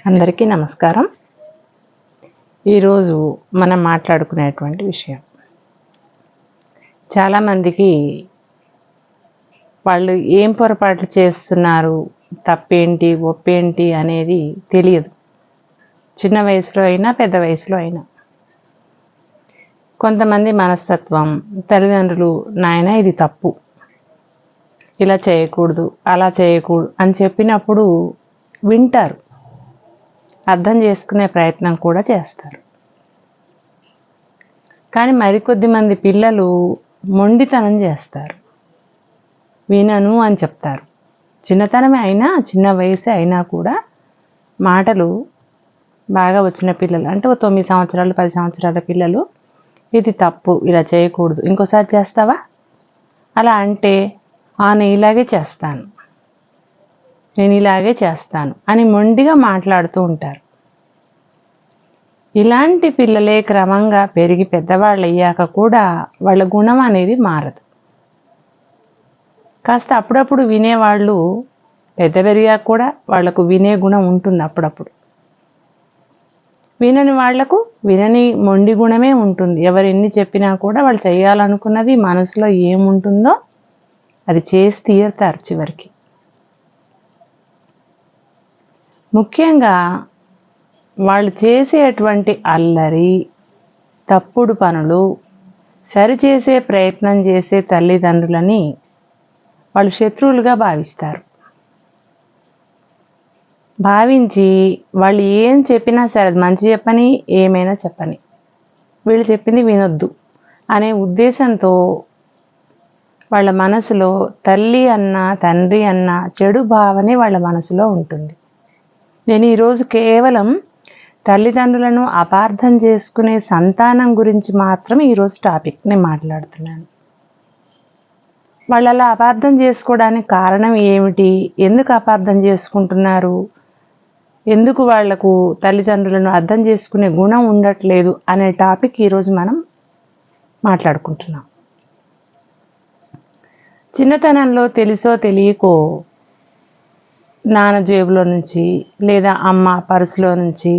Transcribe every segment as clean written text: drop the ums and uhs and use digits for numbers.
అందరికీ నమస్కారం. ఈరోజు మనం మాట్లాడుకునేటువంటి విషయం, చాలామందికి వాళ్ళు ఏం పొరపాట్లు చేస్తున్నారు, తప్పేంటి ఒప్పేంటి అనేది తెలియదు. చిన్న వయసులో అయినా పెద్ద వయసులో అయినా కొంతమంది మనస్తత్వం, తల్లిదండ్రులు నాయన ఇది తప్పు, ఇలా చేయకూడదు, అలా చేయకూడదు అని చెప్పినప్పుడు వింటారు, అర్థం చేసుకునే ప్రయత్నం కూడా చేస్తారు. కానీ మరికొద్ది మంది పిల్లలు మొండితనం చేస్తారు, వినను అని చెప్తారు. చిన్నతనమే అయినా, చిన్న వయసే అయినా కూడా మాటలు బాగా వచ్చిన పిల్లలు అంటే 9 సంవత్సరాలు 10 సంవత్సరాల పిల్లలు ఇది తప్పు, ఇలా చేయకూడదు, ఇంకోసారి చేస్తావా, అలా అంటే నేను ఇలాగే చేస్తాను, నేను ఇలాగే చేస్తాను అని మొండిగా మాట్లాడుతూ ఉంటారు. ఇలాంటి పిల్లలే క్రమంగా పెరిగి పెద్దవాళ్ళు అయ్యాక కూడా వాళ్ళ గుణం అనేది మారదు. కాస్త అప్పుడప్పుడు వినేవాళ్ళు పెద్ద పెరిగాక కూడా వాళ్లకు వినే గుణం ఉంటుంది. అప్పుడప్పుడు వినని వాళ్లకు వినని మొండి గుణమే ఉంటుంది. ఎవరు ఎన్ని చెప్పినా కూడా వాళ్ళు చేయాలనుకున్నది మనసులో ఏముంటుందో అది చేసి తీరుతారు చివరికి. ముఖ్యంగా వాళ్ళు చేసేటువంటి అల్లరి, తప్పుడు పనులు సరిచేసే ప్రయత్నం చేసే తల్లిదండ్రులని వాళ్ళు శత్రువులుగా భావిస్తారు. భావించి వాళ్ళు ఏం చెప్పినా సరే, మంచి చెప్పని ఏమైనా చెప్పని, వీళ్ళు చెప్పింది వినొద్దు అనే ఉద్దేశంతో వాళ్ళ మనసులో తల్లి అన్నా తండ్రి అన్నా చెడు భావనే వాళ్ళ మనసులో ఉంటుంది. నేను ఈరోజు కేవలం తల్లిదండ్రులను అపార్థం చేసుకునే సంతానం గురించి మాత్రమే ఈరోజు టాపిక్ నేను మాట్లాడుతున్నాను. వాళ్ళు అలా అపార్థం చేసుకోవడానికి కారణం ఏమిటి, ఎందుకు అపార్థం చేసుకుంటున్నారు, ఎందుకు వాళ్లకు తల్లిదండ్రులను అర్థం చేసుకునే గుణం ఉండట్లేదు అనే టాపిక్ ఈరోజు మనం మాట్లాడుకుంటున్నాం. చిన్నతనంలో తెలుసో తెలియకో నాన్న జేబులో నుంచి, లేదా అమ్మ పర్సులో నుంచి,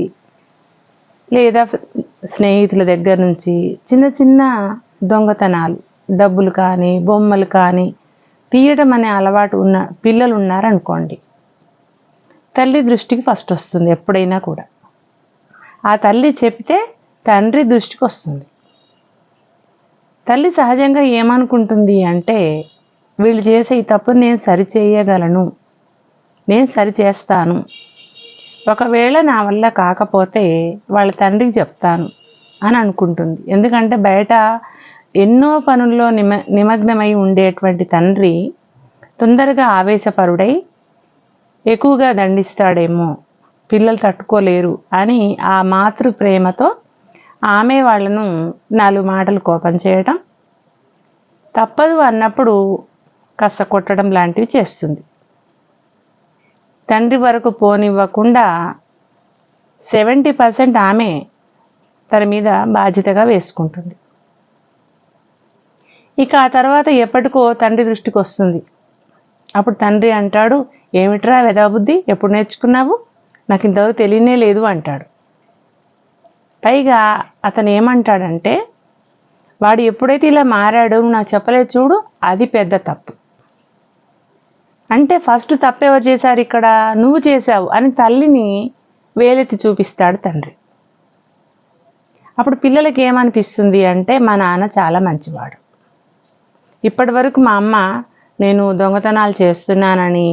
లేదా స్నేహితుల దగ్గర నుంచి చిన్న చిన్న దొంగతనాలు, డబ్బులు కానీ బొమ్మలు కానీ తీయడం అనే అలవాటు ఉన్న పిల్లలు ఉన్నారనుకోండి, తల్లి దృష్టికి ఫస్ట్ వస్తుంది. ఎప్పుడైనా కూడా ఆ తల్లి చెప్తే తండ్రి దృష్టికి వస్తుంది. తల్లి సహజంగా ఏమనుకుంటుంది అంటే, వీళ్ళు చేసే ఈ తప్పుని నేను సరి చేయగలను, నేను సరి చేస్తాను, ఒకవేళ నా వల్ల కాకపోతే వాళ్ళ తండ్రికి చెప్తాను అని అనుకుంటుంది. ఎందుకంటే బయట ఎన్నో పనుల్లో నిమగ్నమై ఉండేటువంటి తండ్రి తొందరగా ఆవేశపరుడై ఎక్కువగా దండిస్తాడేమో, పిల్లలు తట్టుకోలేరు అని ఆ మాతృ ప్రేమతో ఆమె వాళ్ళను 4 మాటలు కోపం చేయటం, తప్పదు అన్నప్పుడు కాస్త కొట్టడం లాంటివి చేస్తుంది. తండ్రి వరకు పోనివ్వకుండా 70% ఆమె తన మీద బాధ్యతగా వేసుకుంటుంది. ఇక ఆ తర్వాత ఎప్పటికో తండ్రి దృష్టికి వస్తుంది. అప్పుడు తండ్రి అంటాడు, ఏమిట్రా వెదవబుద్ధి, ఎప్పుడు నేర్చుకున్నావు, నాకు ఇంతవరకు తెలియనే లేదు అంటాడు. పైగా అతను ఏమంటాడంటే, వాడు ఎప్పుడైతే ఇలా మారాడో నాకు చెప్పలేదు చూడు, అది పెద్ద తప్పు. అంటే ఫస్ట్ తప్పు ఎవరు చేశారు ఇక్కడ, నువ్వు చేశావు అని తల్లిని వేలెత్తి చూపిస్తాడు తండ్రి. అప్పుడు పిల్లలకి ఏమనిపిస్తుంది అంటే, మా నాన్న చాలా మంచివాడు, ఇప్పటి వరకు మా అమ్మ నేను దొంగతనాలు చేస్తున్నానని,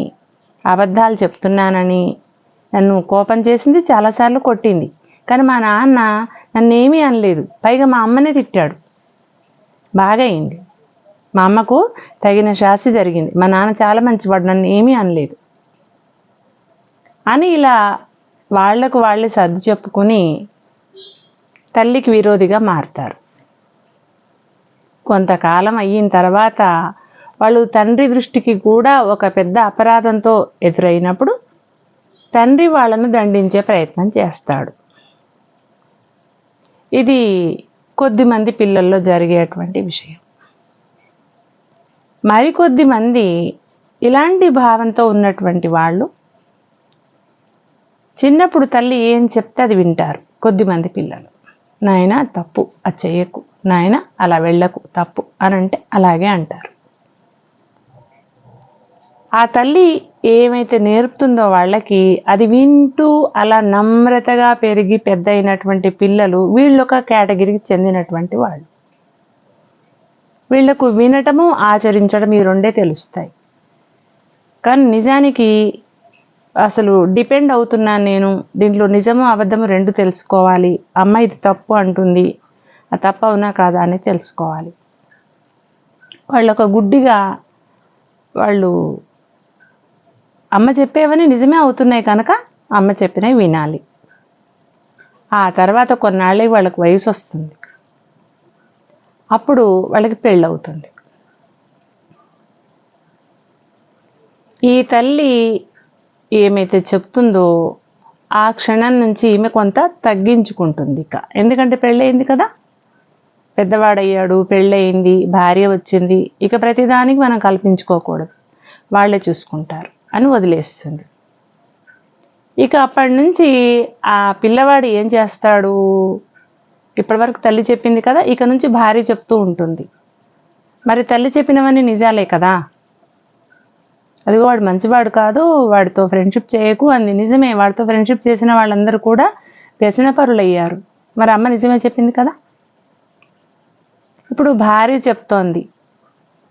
అబద్ధాలు చెప్తున్నానని నన్ను కోపం చేసింది, చాలాసార్లు కొట్టింది, కానీ మా నాన్న నన్ను ఏమీ అనలేదు, పైగా మా అమ్మనే తిట్టాడు, బాగా అయింది, మా అమ్మకు తగిన శాస్తి జరిగింది, మా నాన్న చాలా మంచివాడు, నన్ను ఏమీ అనలేదు అని ఇలా వాళ్లకు వాళ్ళే సర్ది చెప్పుకొని తల్లికి విరోధిగా మారుతారు. కొంతకాలం అయిన తర్వాత వాళ్ళు తండ్రి దృష్టికి కూడా ఒక పెద్ద అపరాధంతో ఎదురైనప్పుడు తండ్రి వాళ్ళను దండించే ప్రయత్నం చేస్తాడు. ఇది కొద్దిమంది పిల్లల్లో జరిగేటువంటి విషయం. మరికొద్ది మంది ఇలాంటి భావంతో ఉన్నటువంటి వాళ్ళు చిన్నప్పుడు తల్లి ఏం చెప్తే అది వింటారు కొద్దిమంది పిల్లలు. నాయన తప్పు, అది చెయ్యకు, నాయన అలా వెళ్ళకు, తప్పు అని అంటే అలాగే అంటారు. ఆ తల్లి ఏమైతే నేర్పుతుందో వాళ్ళకి అది వింటూ అలా నమ్రతగా పెరిగి పెద్ద అయినటువంటి పిల్లలు వీళ్ళొక కేటగిరీకి చెందినటువంటి వాళ్ళు. వీళ్లకు వినటము ఆచరించడం ఈ రెండే తెలుస్తాయి. కానీ నిజానికి అసలు డిపెండ్ అవుతున్నాను నేను, దీంట్లో నిజము అబద్ధము రెండు తెలుసుకోవాలి. అమ్మ ఇది తప్పు అంటుంది, ఆ తప్పు అవునా కాదా అని తెలుసుకోవాలి. వాళ్ళు ఒక గుడ్డిగా వాళ్ళు అమ్మ చెప్పేవని నిజమే అవుతున్నాయి కనుక అమ్మ చెప్పినవి వినాలి. ఆ తర్వాత కొన్నాళ్ళకి వాళ్ళకి వయసు వస్తుంది, అప్పుడు వాళ్ళకి పెళ్ళవుతుంది. ఈ తల్లి ఏమైతే చెప్తుందో ఆ క్షణం నుంచి ఈమె కొంత తగ్గించుకుంటుంది ఇక. ఎందుకంటే పెళ్ళయింది కదా, పెద్దవాడయ్యాడు, పెళ్ళయింది, భార్య వచ్చింది, ఇక ప్రతిదానికి మనం కల్పించుకోకూడదు, వాళ్ళే చూసుకుంటారు అని వదిలేస్తుంది. ఇక అప్పటి నుంచి ఆ పిల్లవాడు ఏం చేస్తాడు, ఇప్పటివరకు తల్లి చెప్పింది కదా, ఇక నుంచి భార్య చెప్తూ ఉంటుంది. మరి తల్లి చెప్పినవన్నీ నిజాలే కదా, అదిగో వాడు మంచివాడు కాదు, వాడితో ఫ్రెండ్షిప్ చేయకు అంది. నిజమే, వాడితో ఫ్రెండ్షిప్ చేసిన వాళ్ళందరూ కూడా వ్యసనపరులు అయ్యారు. మరి అమ్మ నిజమే చెప్పింది కదా. ఇప్పుడు భార్య చెప్తోంది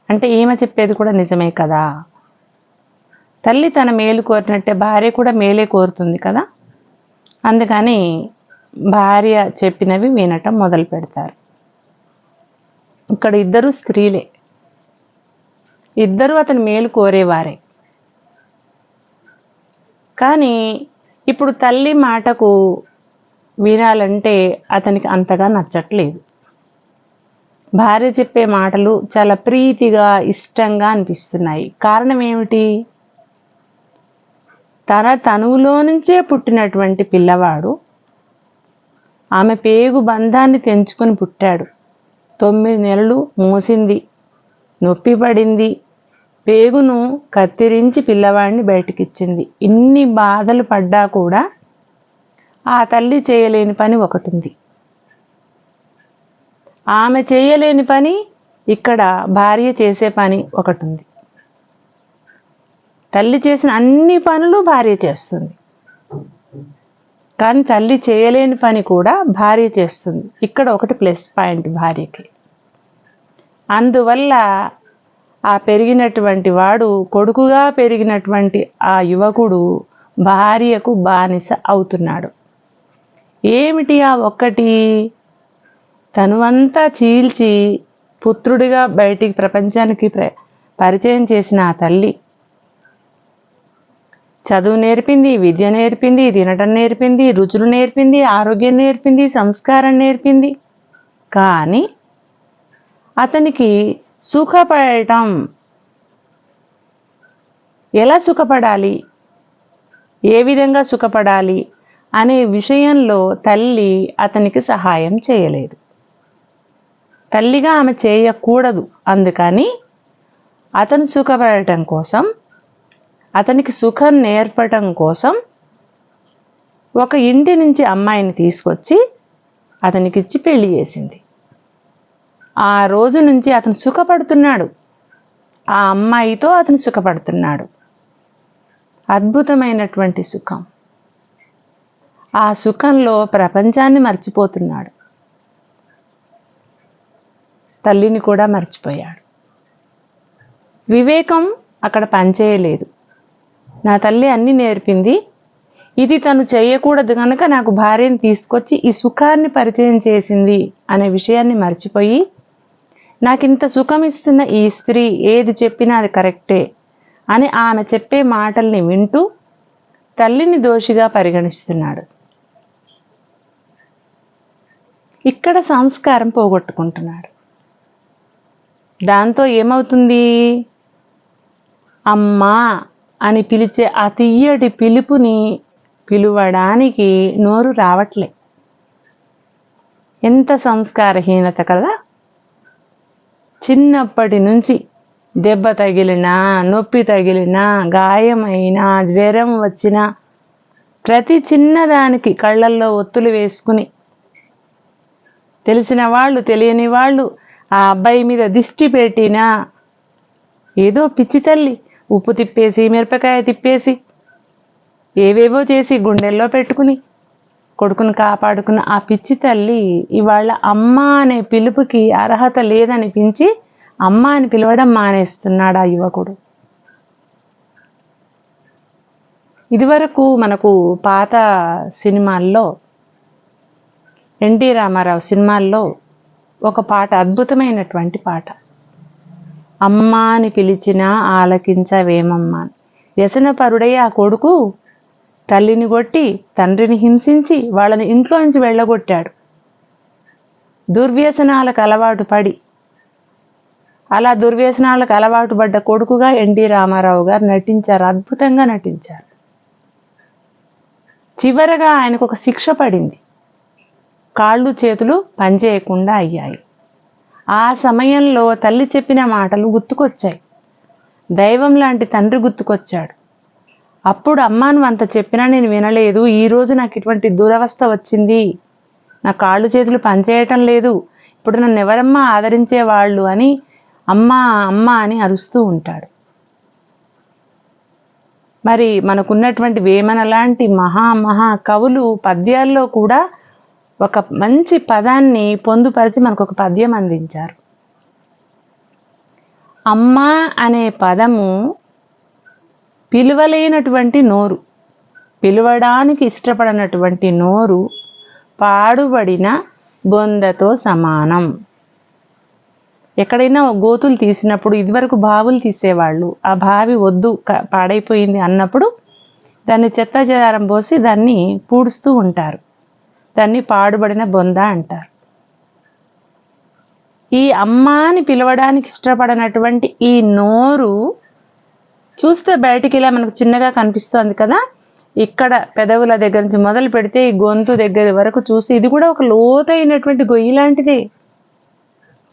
అంటే ఈమె చెప్పేది కూడా నిజమే కదా. తల్లి తన మేలు కోరినట్టే భార్య కూడా మేలే కోరుతుంది కదా. అందుకని భార్య చెప్పినవి వినటం మొదలు పెడతారు. ఇక్కడ ఇద్దరు స్త్రీలే, ఇద్దరు అతని మేలు కోరేవారే. కానీ ఇప్పుడు తల్లి మాటకు వినాలంటే అతనికి అంతగా నచ్చట్లేదు. భార్య చెప్పే మాటలు చాలా ప్రీతిగా ఇష్టంగా అనిపిస్తున్నాయి. కారణం ఏమిటి, తన తనువులో నుంచే పుట్టినటువంటి పిల్లవాడు ఆమె పేగు బంధాన్ని తెంచుకొని పుట్టాడు. 9 నెలలు మోసింది, నొప్పి పడింది, పేగును కత్తిరించి పిల్లవాడిని బయటకిచ్చింది. ఇన్ని బాధలు పడ్డా కూడా ఆ తల్లి చేయలేని పని ఒకటి ఉంది. ఆమె చేయలేని పని ఇక్కడ భార్య చేసే పని ఒకటి ఉంది. తల్లి చేసిన అన్ని పనులు భార్య చేస్తుంది, కానీ తల్లి చేయలేని పని కూడా భార్య చేస్తుంది. ఇక్కడ ఒకటి ప్లస్ పాయింట్ భార్యకి. అందువల్ల ఆ పెరిగినటువంటి వాడు, కొడుకుగా పెరిగినటువంటి ఆ యువకుడు భార్యకు బానిస అవుతున్నాడు. ఏమిటి ఆ ఒక్కటి, తనువంతా చీల్చి పుత్రుడిగా బయటికి ప్రపంచానికి పరిచయం చేసిన ఆ తల్లి చదువు నేర్పింది, విద్య నేర్పింది, తినటం నేర్పింది, రుచులు నేర్పింది, ఆరోగ్యం నేర్పింది, సంస్కారం నేర్పింది. కానీ అతనికి సుఖపడటం, ఎలా సుఖపడాలి, ఏ విధంగా సుఖపడాలి అనే విషయంలో తల్లి అతనికి సహాయం చేయలేదు. తల్లిగా ఆమె చేయకూడదు. అందుకని అతను సుఖపడటం కోసం, అతనికి సుఖం నేర్పటం కోసం ఒక ఇంటి నుంచి అమ్మాయిని తీసుకొచ్చి అతనికిచ్చి పెళ్లి చేసింది. ఆ రోజు నుంచి అతను సుఖపడుతున్నాడు, ఆ అమ్మాయితో అతను సుఖపడుతున్నాడు. అద్భుతమైనటువంటి సుఖం. ఆ సుఖంలో ప్రపంచాన్ని మర్చిపోతున్నాడు, తల్లిని కూడా మర్చిపోయాడు. వివేకం అక్కడ పనిచేయలేదు. నా తల్లి అన్నీ నేర్పింది, ఇది తను చేయకూడదు కనుక నాకు భార్యను తీసుకొచ్చి ఈ సుఖాన్ని పరిచయం చేసింది అనే విషయాన్ని మర్చిపోయి, నాకింత సుఖం ఇస్తున్న ఈ స్త్రీ ఏది చెప్పినా అది కరెక్టే అని ఆమె చెప్పే మాటల్ని వింటూ తల్లిని దోషిగా పరిగణిస్తున్నాడు. ఇక్కడ సంస్కారం పోగొట్టుకుంటున్నాడు. దాంతో ఏమవుతుంది, అమ్మా అని పిలిచే ఆ తియ్యటి పిలుపుని పిలువడానికి నోరు రావట్లే. ఎంత సంస్కారహీనత కదా. చిన్నప్పటి నుంచి దెబ్బ తగిలినా, నొప్పి తగిలినా, గాయమైనా, జ్వరం వచ్చినా ప్రతి చిన్నదానికి కళ్ళల్లో ఒత్తులు వేసుకుని తెలిసిన వాళ్ళు తెలియని వాళ్ళు ఆ అబ్బాయి మీద దిష్టి పెట్టినా ఏదో పిచ్చి తల్లి ఉప్పు తిప్పేసి మిరపకాయ తిప్పేసి ఏవేవో చేసి గుండెల్లో పెట్టుకుని కొడుకును కాపాడుకున్న ఆ పిచ్చి తల్లి ఇవాళ అమ్మ అనే పిలుపుకి అర్హత లేదనిపించి అమ్మ అని పిలవడం మానేస్తున్నాడు ఆ యువకుడు. ఇదివరకు మనకు పాత సినిమాల్లో ఎన్టీ రామారావు సినిమాల్లో ఒక పాట, అద్భుతమైనటువంటి పాట, అమ్మ అని పిలిచినా ఆలకించవేమమ్మా. వ్యసనపరుడై ఆ కొడుకు తల్లిని కొట్టి తండ్రిని హింసించి వాళ్ళని ఇంట్లో నుంచి వెళ్ళగొట్టాడు. దుర్వ్యసనాలకు అలవాటు పడి అలా దుర్వ్యసనాలకు అలవాటు పడ్డ కొడుకుగా ఎన్టీ రామారావు గారు నటించారు, అద్భుతంగా నటించారు. చివరగా ఆయనకు ఒక శిక్ష పడింది, కాళ్ళు చేతులు పనిచేయకుండా అయ్యాయి. ఆ సమయంలో తల్లి చెప్పిన మాటలు గుర్తుకొచ్చాయి, దైవం లాంటి తండ్రి గుర్తుకొచ్చాడు. అప్పుడు అమ్మా నువ్వు అంత చెప్పినా నేను వినలేదు, ఈరోజు నాకు ఇటువంటి దురవస్థ వచ్చింది, నా కాళ్ళు చేతులు పనిచేయటం లేదు, ఇప్పుడు నన్ను ఎవరమ్మా ఆదరించేవాళ్ళు అని అమ్మా అమ్మ అని అరుస్తూ ఉంటాడు. మరి మనకున్నటువంటి వేమన లాంటి మహా కవులు పద్యాల్లో కూడా ఒక మంచి పదాన్ని పొందుపరిచి మనకు ఒక పద్యం అందించారు. అమ్మ అనే పదము పిలువలేనటువంటి నోరు, పిలువడానికి ఇష్టపడనటువంటి నోరు పాడుబడిన బొందతో సమానం. ఎక్కడైనా గోతులు తీసినప్పుడు, ఇదివరకు బావులు తీసేవాళ్ళు, ఆ బావి వద్దు పాడైపోయింది అన్నప్పుడు దాన్ని చెత్త చెదారం పోసి దాన్ని పూడుస్తూ ఉంటారు, దాన్ని పాడుబడిన బొంద అంటారు. ఈ అమ్మాని పిలవడానికి ఇష్టపడనటువంటి ఈ నోరు చూస్తే బయటికి ఇలా మనకు చిన్నగా కనిపిస్తోంది కదా, ఇక్కడ పెదవుల దగ్గర నుంచి మొదలు పెడితే ఈ గొంతు దగ్గర వరకు చూసి ఇది కూడా ఒక లోతైనటువంటి గొయ్యి లాంటిదే.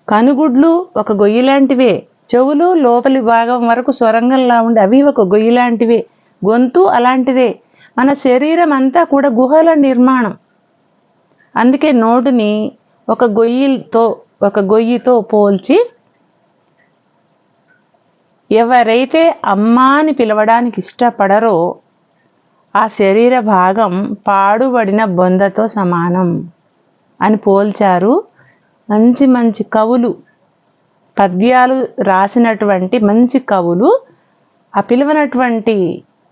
కనుగుడ్లు ఒక గొయ్యి లాంటివే, చెవులు లోపలి భాగం వరకు సొరంగంలా ఉండి అవి ఒక గొయ్యి లాంటివే, గొంతు అలాంటిదే. మన శరీరం అంతా కూడా గుహల నిర్మాణం. అందుకే నోటిని ఒక గొయ్యితో పోల్చి ఎవరైతే అమ్మాని పిలవడానికి ఇష్టపడరో ఆ శరీర భాగం పాడుబడిన బొందతో సమానం అని పోల్చారు. మంచి మంచి కవులు, పద్యాలు రాసినటువంటి మంచి కవులు ఆ పిలువనటువంటి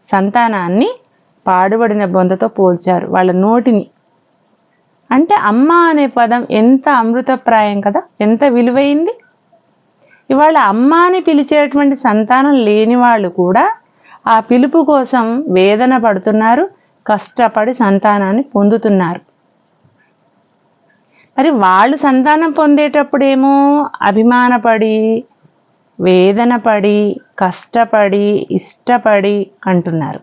సంతానాన్ని పాడుబడిన బొందతో పోల్చారు, వాళ్ళ నోటిని. అంటే అమ్మ అనే పదం ఎంత అమృతప్రాయం కదా, ఎంత విలువైంది. ఇవాళ అమ్మ అని పిలిచేటువంటి సంతానం లేని వాళ్ళు కూడా ఆ పిలుపు కోసం వేదన పడుతున్నారు, కష్టపడి సంతానాన్ని పొందుతున్నారు. మరి వాళ్ళు సంతానం పొందేటప్పుడేమో అభిమానపడి, వేదన పడి, కష్టపడి, ఇష్టపడి అంటున్నారు.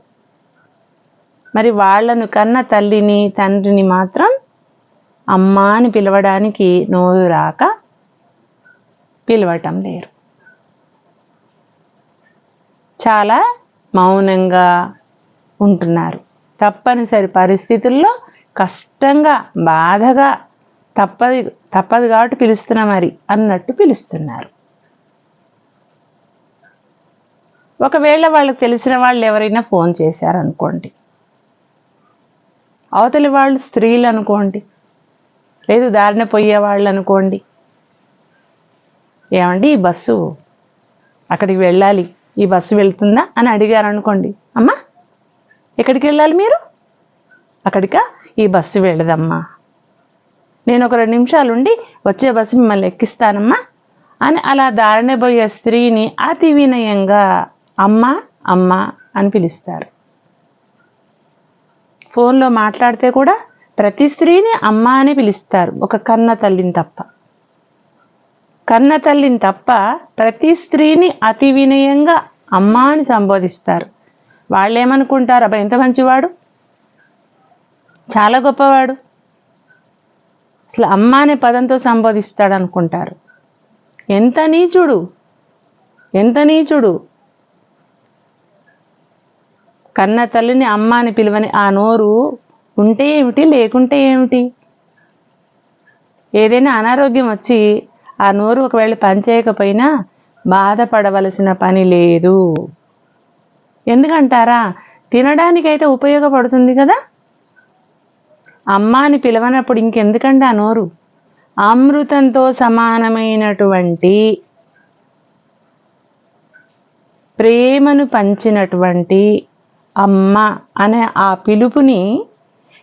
మరి వాళ్ళను కన్న తల్లిని తండ్రిని మాత్రం అమ్మ అని పిలవడానికి నోరు రాక పిలవటం లేరు. చాలా మౌనంగా ఉంటున్నారు. తప్పనిసరి పరిస్థితుల్లో కష్టంగా, బాధగా, తప్పదు కాబట్టి పిలుస్తున్నా మరి అన్నట్టు పిలుస్తున్నారు. ఒకవేళ వాళ్ళకి తెలిసిన వాళ్ళు ఎవరైనా ఫోన్ చేశారనుకోండి, అవతలి వాళ్ళు స్త్రీలు అనుకోండి, లేదు దారిన పోయే వాళ్ళు అనుకోండి, ఏమండి ఈ బస్సు అక్కడికి వెళ్ళాలి, ఈ బస్సు వెళ్తుందా అని అడిగారు అనుకోండి, అమ్మా ఎక్కడికి వెళ్ళాలి మీరు? అక్కడికా? ఈ బస్సు వెళ్ళదమ్మా, నేను ఒక 2 నిమిషాలు ఉండి వచ్చే బస్సు మిమ్మల్ని ఎక్కిస్తానమ్మా అని అలా దారిన పోయే స్త్రీని అతి వినయంగా అమ్మ అమ్మ అని పిలుస్తారు. ఫోన్లో మాట్లాడితే కూడా ప్రతి స్త్రీని అమ్మ అని పిలుస్తారు, ఒక కన్న తల్లిని తప్ప. కన్న తల్లిని తప్ప ప్రతి స్త్రీని అతి వినయంగా అమ్మ అని సంబోధిస్తారు. వాళ్ళేమనుకుంటారు, అబ్బా ఎంత మంచివాడు, చాలా గొప్పవాడు, అసలు అమ్మ అనే పదంతో సంబోధిస్తాడు అనుకుంటారు. ఎంత నీచుడు, ఎంత నీచుడు. కన్న తల్లిని అమ్మ అని పిలువని ఆ నోరు ఉంటే ఏమిటి, లేకుంటే ఏమిటి? ఏదైనా అనారోగ్యం వచ్చి ఆ నోరు ఒకవేళ పనిచేయకపోయినా బాధపడవలసిన పని లేదు. ఎందుకంటారా? తినడానికైతే ఉపయోగపడుతుంది కదా. అమ్మ అని పిలవనప్పుడు ఇంకెందుకండి ఆ నోరు? అమృతంతో సమానమైనటువంటి ప్రేమను పంచినటువంటి అమ్మ అనే ఆ పిలుపుని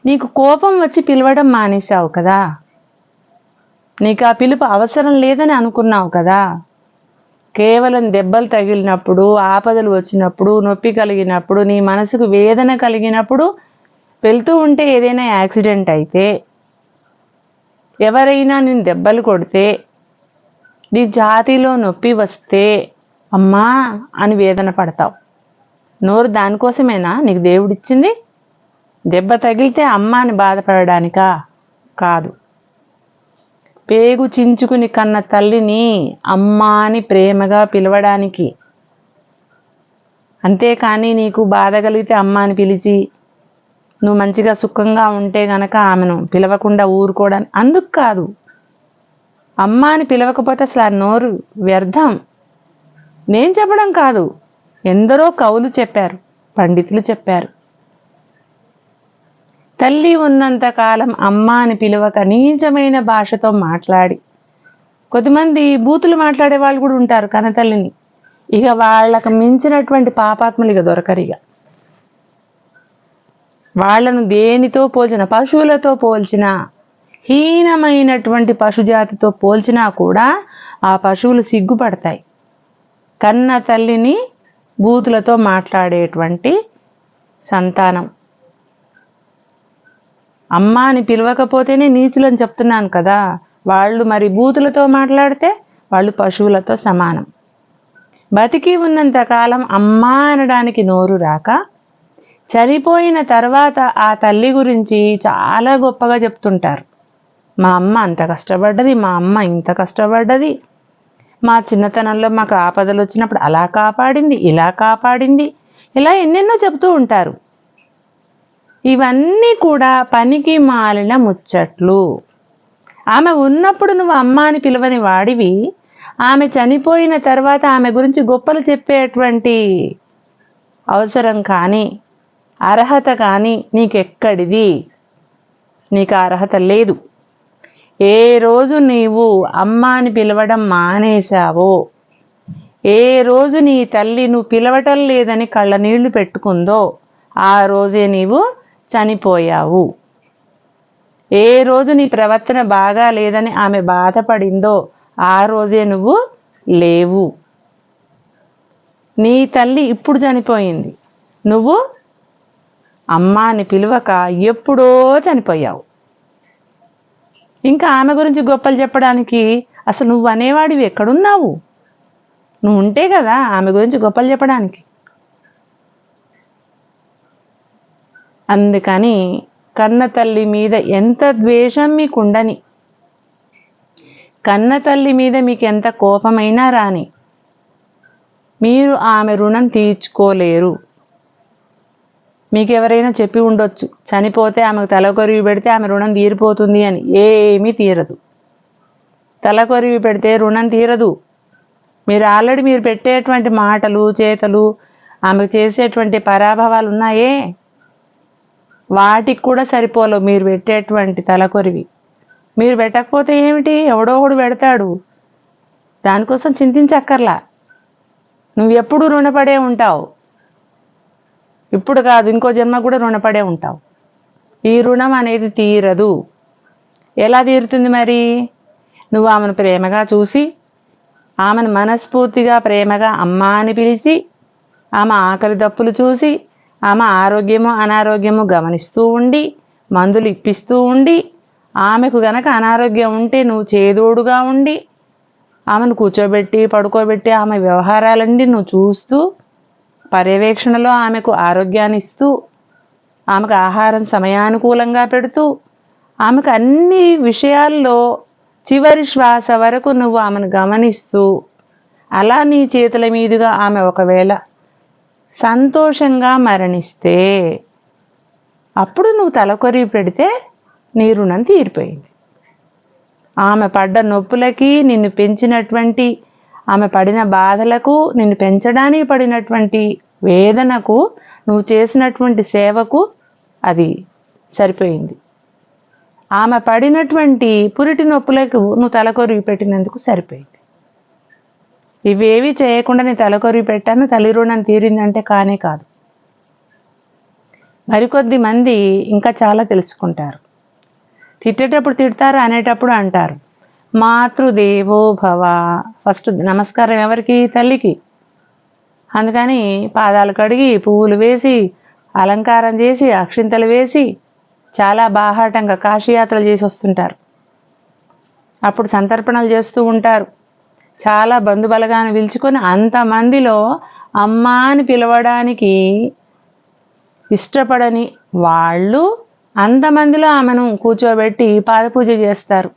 నీకు కోపం వచ్చి పిలవడం మానేశావు కదా. నీకు ఆ పిలుపు అవసరం లేదని అనుకున్నావు కదా. కేవలం దెబ్బలు తగిలినప్పుడు, ఆపదలు వచ్చినప్పుడు, నొప్పి కలిగినప్పుడు, నీ మనసుకు వేదన కలిగినప్పుడు, వెళ్తూ ఉంటే ఏదైనా యాక్సిడెంట్ అయితే, ఎవరైనా నేను దెబ్బలు కొడితే, నీ ఛాతీలో నొప్పి వస్తే అమ్మా అని వేదన పడతావు. నోరు దానికోసమేనా నీకు దేవుడిచ్చింది? దెబ్బ తగిలితే అమ్మ అని బాధపడడానికా? కాదు. పేగు చించుకుని కన్న తల్లిని అమ్మ అని ప్రేమగా పిలవడానికి. అంతేకాని నీకు బాధ కలిగితే అమ్మ అని పిలిచి నువ్వు మంచిగా సుఖంగా ఉంటే గనక ఆమెను పిలవకుండా ఊరుకోవడానికి అందుకు కాదు. అమ్మ అని పిలవకపోతే అసలు ఆ నోరు వ్యర్థం. నేను చెప్పడం కాదు, ఎందరో కవులు చెప్పారు, పండితులు చెప్పారు. తల్లి ఉన్నంతకాలం అమ్మ అని పిలవక నీచమైన భాషతో మాట్లాడి, కొద్దిమంది బూతులు మాట్లాడే వాళ్ళు కూడా ఉంటారు కన్నతల్లిని. ఇక వాళ్ళకు మించినటువంటి పాపాత్ములు ఇక దొరకరు. ఇక వాళ్లను దేనితో పోల్చిన, పశువులతో పోల్చిన, హీనమైనటువంటి పశుజాతితో పోల్చినా కూడా ఆ పశువులు సిగ్గుపడతాయి. కన్న తల్లిని బూతులతో మాట్లాడేటువంటి సంతానం. అమ్మ అని పిలవకపోతేనే నీచులని చెప్తున్నాను కదా. వాళ్ళు మరి బూతులతో మాట్లాడితే వాళ్ళు పశువులతో సమానం. బతికి ఉన్నంతకాలం అమ్మ అనడానికి నోరు రాక, చనిపోయిన తర్వాత ఆ తల్లి గురించి చాలా గొప్పగా చెప్తుంటారు. మా అమ్మ అంత కష్టపడ్డది, మా అమ్మ ఇంత కష్టపడ్డది, మా చిన్నతనంలో మాకు ఆపదలు వచ్చినప్పుడు అలా కాపాడింది, ఇలా కాపాడింది, ఇలా ఎన్నెన్నో చెప్తూ ఉంటారు. ఇవన్నీ కూడా పనికి మాలిన ముచ్చట్లు. ఆమె ఉన్నప్పుడు నువ్వు అమ్మ అని పిలవని వాడివి, ఆమె చనిపోయిన తర్వాత ఆమె గురించి గొప్పలు చెప్పేటువంటి అవసరం కానీ అర్హత కానీ నీకెక్కడిది? నీకు అర్హత లేదు. ఏ రోజు నీవు అమ్మ అని పిలవడం మానేశావో, ఏ రోజు నీ తల్లి నువ్వు పిలవటం లేదని కళ్ళ నీళ్లు పెట్టుకుందో ఆ రోజే నీవు చనిపోయావు. ఏ రోజు నీ ప్రవర్తన బాగా లేదని ఆమె బాధపడిందో ఆ రోజే నువ్వు లేవు. నీ తల్లి ఇప్పుడు చనిపోయింది, నువ్వు అమ్మ అని పిలవక ఎప్పుడో చనిపోయావు. ఇంకా ఆమె గురించి గొప్పలు చెప్పడానికి అసలు నువ్వు అనేవాడివి ఎక్కడున్నావు? నువ్వు ఉంటే కదా ఆమె గురించి గొప్పలు చెప్పడానికి. అందుకని కన్న తల్లి మీద ఎంత ద్వేషం మీకుండని, కన్న తల్లి మీద మీకు ఎంత కోపమైనా రాని, మీరు ఆమె రుణం తీర్చుకోలేరు. మీకు ఎవరైనా చెప్పి ఉండొచ్చు, చనిపోతే ఆమెకు తలకొరివి పెడితే ఆమె రుణం తీరిపోతుంది అని. ఏమీ తీరదు. తలకొరివి పెడితే రుణం తీరదు. మీరు ఆల్రెడీ మీరు పెట్టేటువంటి మాటలు, చేతలు, ఆమెకు చేసేటువంటి పరాభవాలు ఉన్నాయే, వాటికి కూడా సరిపోలేవు మీరు పెట్టేటువంటి తలకొరివి. మీరు పెట్టకపోతే ఏమిటి, ఎవడో ఒకడు పెడతాడు. దానికోసం చింతించక్కర్లా. నువ్వు ఎప్పుడు రుణపడే ఉంటావు. ఇప్పుడు కాదు, ఇంకో జన్మ కూడా రుణపడే ఉంటావు. ఈ రుణం అనేది తీరదు. ఎలా తీరుతుంది మరి? నువ్వు ఆమెను ప్రేమగా చూసి, ఆమెను మనస్ఫూర్తిగా ప్రేమగా అమ్మ అని పిలిచి, ఆమె ఆకలి దప్పులు చూసి, ఆమె ఆరోగ్యము అనారోగ్యము గమనిస్తూ ఉండి, మందులు ఇప్పిస్తూ ఉండి, ఆమెకు గనక అనారోగ్యం ఉంటే నువ్వు చేదోడుగా ఉండి, ఆమెను కూర్చోబెట్టి పడుకోబెట్టి ఆమె వ్యవహారాలన్నీ నువ్వు చూస్తూ, పర్యవేక్షణలో ఆమెకు ఆరోగ్యాన్ని ఇస్తూ, ఆమెకు ఆహారం సమయానుకూలంగా పెడుతూ, ఆమెకు అన్ని విషయాల్లో చివరి శ్వాస వరకు నువ్వు ఆమెను గమనిస్తూ, అలా నీ చేతుల మీదుగా ఆమె ఒకవేళ సంతోషంగా మరణిస్తే అప్పుడు నువ్వు తలకొరివి పెడితే నీ రుణం తీరిపోయింది. ఆమె పడ్డ నొప్పులకి, నిన్ను పెంచినటువంటి ఆమె పడిన బాధలకు, నిన్ను పెంచడానికి పడినటువంటి వేదనకు, నువ్వు చేసినటువంటి సేవకు అది సరిపోయింది. ఆమె పడినటువంటి పురిటి నొప్పులకు నువ్వు తలకొరివి పెట్టినందుకు సరిపోయింది. ఇవేవి చేయకుండా నేను తలకొరివి పెట్టాను, తల్లి రుణం తీరిందంటే కానే కాదు. మరికొద్ది మంది ఇంకా చాలా తెలుసుకుంటారు. తిట్టేటప్పుడు తిడతారు, అనేటప్పుడు అంటారు. మాతృదేవో భవ. ఫస్ట్ నమస్కారం ఎవరికి? తల్లికి. అందుకని పాదాలు కడిగి, పువ్వులు వేసి, అలంకారం చేసి, అక్షింతలు వేసి చాలా బాహాటంగా కాశీయాత్రలు చేసి వస్తుంటారు. అప్పుడు సంతర్పణలు చేస్తూ ఉంటారు. చాలా బంధుబలగాన్ని పిలుచుకొని అంతమందిలో అమ్మా అని పిలవడానికి ఇష్టపడని వాళ్ళు అంతమందిలో ఆమెను కూర్చోబెట్టి పాదపూజ చేస్తారు.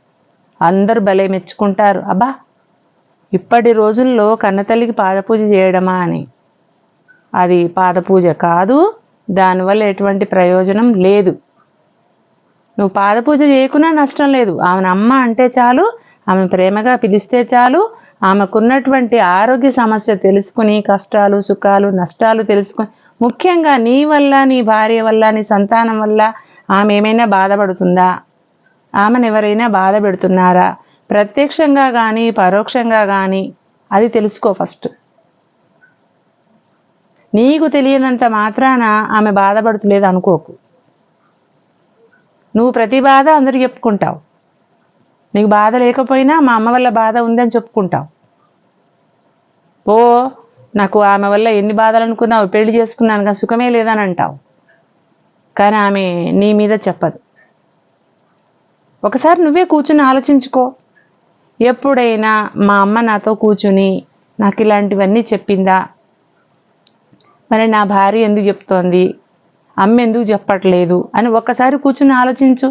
అందరూ భలే మెచ్చుకుంటారు. అబ్బా, ఇప్పటి రోజుల్లో కన్నతల్లికి పాదపూజ చేయడమా అని. అది పాదపూజ కాదు, దానివల్ల ఎటువంటి ప్రయోజనం లేదు. నువ్వు పాదపూజ చేయకున్నా నష్టం లేదు. ఆమెను అమ్మ అంటే చాలు, ఆమె ప్రేమగా పిలిస్తే చాలు, ఆమెకున్నటువంటి ఆరోగ్య సమస్య తెలుసుకుని, కష్టాలు సుఖాలు నష్టాలు తెలుసుకొని, ముఖ్యంగా నీ వల్ల, నీ భార్య వల్ల, నీ సంతానం వల్ల ఆమె ఏమైనా బాధపడుతుందా, ఆమెను ఎవరైనా బాధ పెడుతున్నారా, ప్రత్యక్షంగా కానీ పరోక్షంగా కానీ అది తెలుసుకో ఫస్ట్. నీకు తెలియనంత మాత్రాన ఆమె బాధపడుతులేదు అనుకోకు. నువ్వు ప్రతి బాధ అందరికి చెప్పుకుంటావు. నీకు బాధ లేకపోయినా మా అమ్మ వల్ల బాధ ఉందని చెప్పుకుంటావు. ఓ, నాకు ఆమె వల్ల ఎన్ని బాధలు అనుకున్నావు, పెళ్లి చేసుకున్నాను కానీ సుఖమే లేదని అంటావు. కానీ ఆమె నీ మీద చెప్పదు. ఒకసారి నువ్వే కూర్చుని ఆలోచించుకో. ఎప్పుడైనా మా అమ్మ నాతో కూర్చుని నాకు ఇలాంటివన్నీ చెప్పిందా, మరి నా భార్య ఎందుకు చెప్తోంది, అమ్మ ఎందుకు చెప్పట్లేదు అని ఒక్కసారి కూర్చుని ఆలోచించు.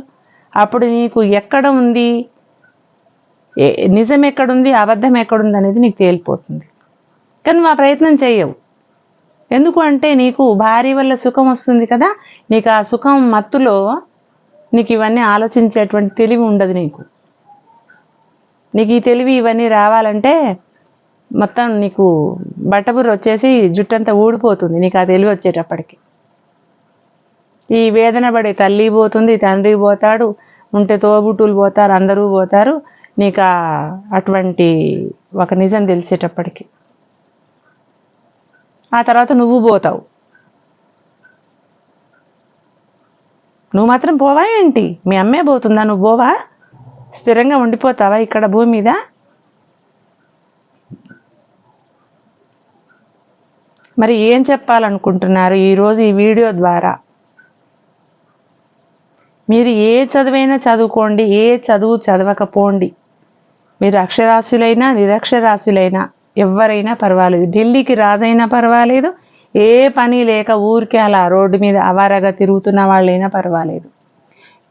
అప్పుడు నీకు ఎక్కడ ఉంది, నిజం ఎక్కడుంది, అబద్ధం ఎక్కడుంది అనేది నీకు తేలిపోతుంది. కానీ నువ్వు ఆ ప్రయత్నం చేయవు. ఎందుకు అంటే నీకు భార్య వల్ల సుఖం వస్తుంది కదా, నీకు ఆ సుఖం మత్తులో నీకు ఇవన్నీ ఆలోచించేటువంటి తెలివి ఉండదు. నీకు ఈ తెలివి ఇవన్నీ రావాలంటే మొత్తం నీకు బట్టబుర్ర వచ్చేసి జుట్టంతా ఊడిపోతుంది నీకు ఆ తెలివి వచ్చేటప్పటికి. ఈ వేదన పడే తల్లి పోతుంది, తండ్రి పోతాడు, ఉంటే తోబుట్టులు పోతారు, అందరూ పోతారు. నీకు అటువంటి ఒక నిజం తెలిసేటప్పటికి ఆ తర్వాత నువ్వు పోతావు. నువ్వు మాత్రం పోవా ఏంటి? మీ అమ్మే పోతుందా, నువ్వు పోవా? స్థిరంగా ఉండిపోతావా ఇక్కడ భూమి మీద? మరి ఏం చెప్పాలనుకుంటున్నారు ఈరోజు ఈ వీడియో ద్వారా? మీరు ఏ చదువైనా చదువుకోండి, ఏ చదువు చదవకపోండి, మీరు అక్షరాస్యులైనా నిరక్షరాస్యులైనా ఎవరైనా పర్వాలేదు, ఢిల్లీకి రాజైనా పర్వాలేదు, ఏ పని లేక ఊరికే అలా రోడ్డు మీద అవారగా తిరుగుతున్న వాళ్ళైనా పర్వాలేదు,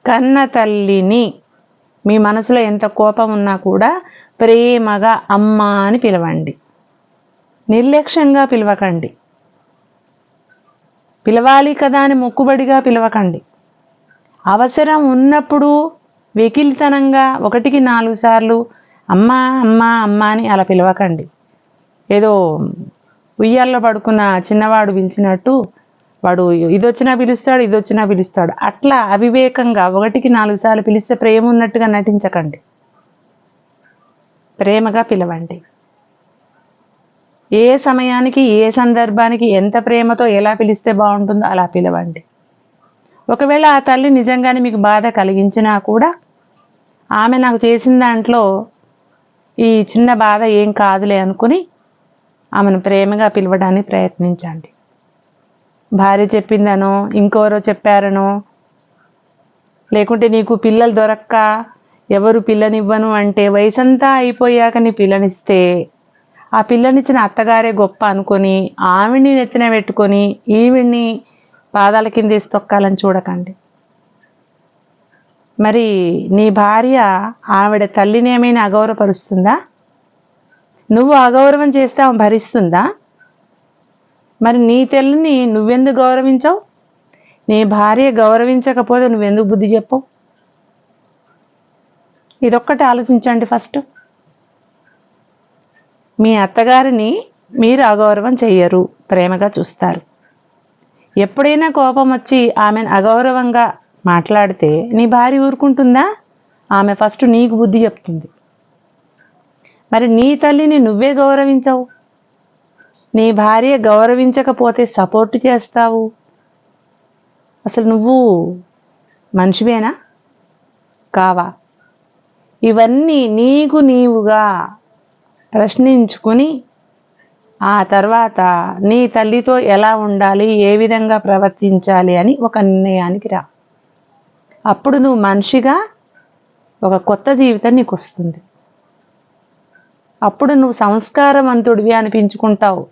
కన్న తల్లిని మీ మనసులో ఎంత కోపం ఉన్నా కూడా ప్రేమగా అమ్మ అని పిలవండి. నిర్లక్ష్యంగా పిలవకండి. పిలవాలి కదా అని మొక్కుబడిగా పిలవకండి. అవసరం ఉన్నప్పుడు వెకిలితనంగా 1కి 4 సార్లు అమ్మా అమ్మా అమ్మా అని అలా పిలవకండి. ఏదో ఉయ్యాల్లో పడుకున్న చిన్నవాడు పిలిచినట్టు వాడు ఇదొచ్చినా పిలుస్తాడు, ఇదొచ్చినా పిలుస్తాడు. అట్లా అవివేకంగా 1కి 4 సార్లు పిలిస్తే ప్రేమ ఉన్నట్టుగా నటించకండి. ప్రేమగా పిలవండి. ఏ సమయానికి ఏ సందర్భానికి ఎంత ప్రేమతో ఎలా పిలిస్తే బాగుంటుందో అలా పిలవండి. ఒకవేళ ఆ తల్లి నిజంగానే మీకు బాధ కలిగించినా కూడా ఆమె నాకు చేసిన దాంట్లో ఈ చిన్న బాధ ఏం కాదులే అనుకుని ఆమెను ప్రేమగా పిలవడానికి ప్రయత్నించండి. భార్య చెప్పిందనో, ఇంకెవరో చెప్పారనో, లేకుంటే నీకు పిల్లలు దొరక్క ఎవరు పిల్లనివ్వను అంటే వయసంతా అయిపోయాక నీ పిల్లనిస్తే ఆ పిల్లనిచ్చిన అత్తగారే గొప్ప అనుకొని ఆవిడ్ని నెత్తిన పెట్టుకొని ఈవిడ్ని పాదాల కింద వేసి తొక్కాలని చూడకండి. మరి నీ భార్య ఆవిడ తల్లిని ఏమైనా అగౌరవపరుస్తుందా? నువ్వు అగౌరవం చేస్తే ఆమె భరిస్తుందా? మరి నీ తల్లిని నువ్వెందుకు గౌరవించవు? నీ భార్య గౌరవించకపోతే నువ్వెందుకు బుద్ధి చెప్పవు? ఇదొక్కటి ఆలోచించండి ఫస్ట్. మీ అత్తగారిని మీరు అగౌరవం చెయ్యరు, ప్రేమగా చూస్తారు. ఎప్పుడైనా కోపం వచ్చి ఆమెను అగౌరవంగా మాట్లాడితే నీ భార్య ఊరుకుంటుందా? ఆమె ఫస్ట్ నీకు బుద్ధి చెప్తుంది. మరి నీ తల్లిని నువ్వే గౌరవించవు, నీ భార్య గౌరవించకపోతే సపోర్ట్ చేస్తావు. అసలు నువ్వు మనిషివేనా కావా? ఇవన్నీ నీకు నీవుగా ప్రశ్నించుకుని ఆ తర్వాత నీ తల్లితో ఎలా ఉండాలి, ఏ విధంగా ప్రవర్తించాలి అని ఒక నిర్ణయానికి రా. అప్పుడు నువ్వు మనిషిగా ఒక కొత్త జీవితం నీకు వస్తుంది. అప్పుడు నువ్వు సంస్కారవంతుడివి అనిపించుకుంటావు.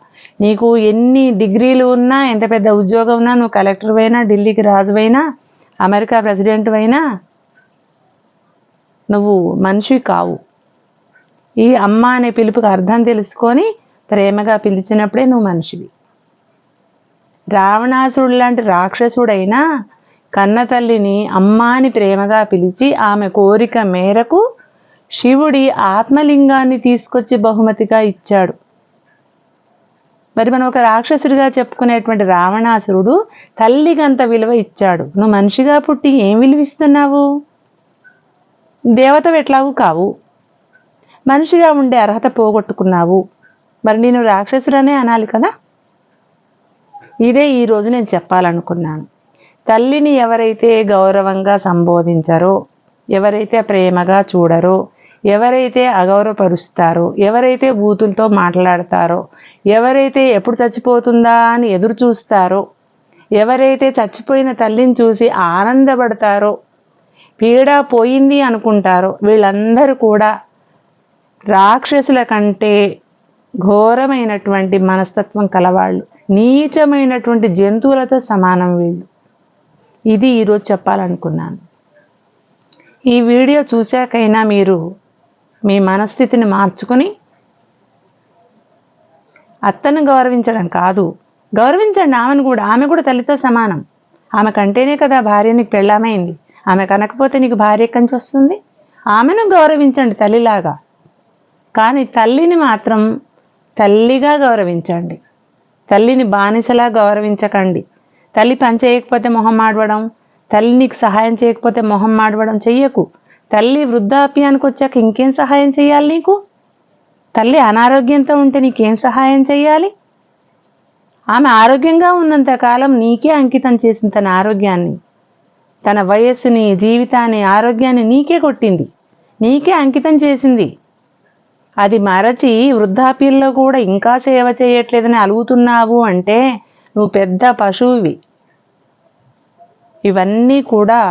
నీకు ఎన్ని డిగ్రీలు ఉన్నా, ఎంత పెద్ద ఉద్యోగం ఉన్నా, నువ్వు కలెక్టర్ అయినా, ఢిల్లీకి రాజువైనా, అమెరికా ప్రెసిడెంట్ అయినా నువ్వు మనిషి కావు. ఈ అమ్మ అనే పిలుపుకి అర్థం తెలుసుకొని ప్రేమగా పిలిచినప్పుడే నువ్వు మనిషివి. రావణాసురుడు లాంటి రాక్షసుడైనా కన్న తల్లిని అమ్మ అని ప్రేమగా పిలిచి ఆమె కోరిక మేరకు శివుడి ఆత్మలింగాన్ని తీసుకొచ్చి బహుమతిగా ఇచ్చాడు. మరి మనం ఒక రాక్షసుడిగా చెప్పుకునేటువంటి రావణాసురుడు తల్లికి అంత విలువ ఇచ్చాడు. నువ్వు మనిషిగా పుట్టి ఏం విలువిస్తున్నావు? దేవతవు ఎట్లాగూ కావు, మనిషిగా ఉండే అర్హత పోగొట్టుకున్నావు. మరి నేను రాక్షసుడనే అనాలి కదా. ఇదే ఈరోజు నేను చెప్పాలనుకున్నాను. తల్లిని ఎవరైతే గౌరవంగా సంబోధించారో, ఎవరైతే ప్రేమగా చూడరో, ఎవరైతే అగౌరవపరుస్తారో, ఎవరైతే బూతులతో మాట్లాడతారో, ఎవరైతే ఎప్పుడు చచ్చిపోతుందా అని ఎదురు చూస్తారో, ఎవరైతే చచ్చిపోయిన తల్లిని చూసి ఆనందపడతారో, పీడ పోయింది అనుకుంటారో, వీళ్ళందరూ కూడా రాక్షసుల కంటే ఘోరమైనటువంటి మనస్తత్వం కలవాళ్ళు, నీచమైనటువంటి జంతువులతో సమానం వీళ్ళు. ఇది ఈరోజు చెప్పాలనుకున్నాను. ఈ వీడియో చూశాకైనా మీరు మీ మనస్థితిని మార్చుకొని అత్తను గౌరవించడం కాదు, గౌరవించండి ఆమెను కూడా. ఆమె కూడా తల్లితో సమానం. ఆమె కంటేనే కదా భార్య నీకు పెళ్ళామైంది. ఆమె కనకపోతే నీకు భార్య ఎక్కడి నుంచి వస్తుంది? ఆమెను గౌరవించండి తల్లిలాగా. కానీ తల్లిని మాత్రం తల్లిగా గౌరవించండి. తల్లిని బానిసలా గౌరవించకండి. తల్లి పని చేయకపోతే మొహం మాడవడం, తల్లి నీకు సహాయం చేయకపోతే మొహం మాడవడం చెయ్యకు. తల్లి వృద్ధాప్యానికి వచ్చాక ఇంకేం సహాయం చేయాలి నీకు? తల్లి అనారోగ్యంతో ఉంటే నీకేం సహాయం చేయాలి? ఆమె ఆరోగ్యంగా ఉన్నంత కాలం నీకే అంకితం చేసిన తన ఆరోగ్యాన్ని, తన వయస్సుని, జీవితాన్ని, ఆరోగ్యాన్ని నీకే కొట్టింది, నీకే అంకితం చేసింది. అది మరచి వృద్ధాప్యంలో కూడా ఇంకా సేవ చేయట్లేదని అలుగుతున్నావు అంటే నువ్వు పెద్ద పశువువి. ఇవన్నీ కూడా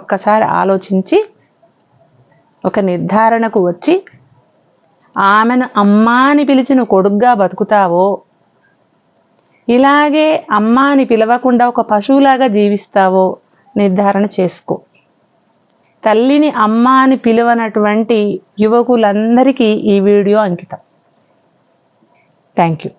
ఒక్కసారి ఆలోచించి ఒక నిర్ధారణకు వచ్చి ఆమెను అమ్మా అని పిలిచి నువ్వు కొడుగ్గా బతుకుతావో, ఇలాగే అమ్మా అని పిలవకుండా ఒక పశువులాగా జీవిస్తావో నిర్ధారణ చేసుకో. తల్లిని అమ్మ అని పిలువనటువంటి యువకులందరికీ ఈ వీడియో అంకితం. Thank you.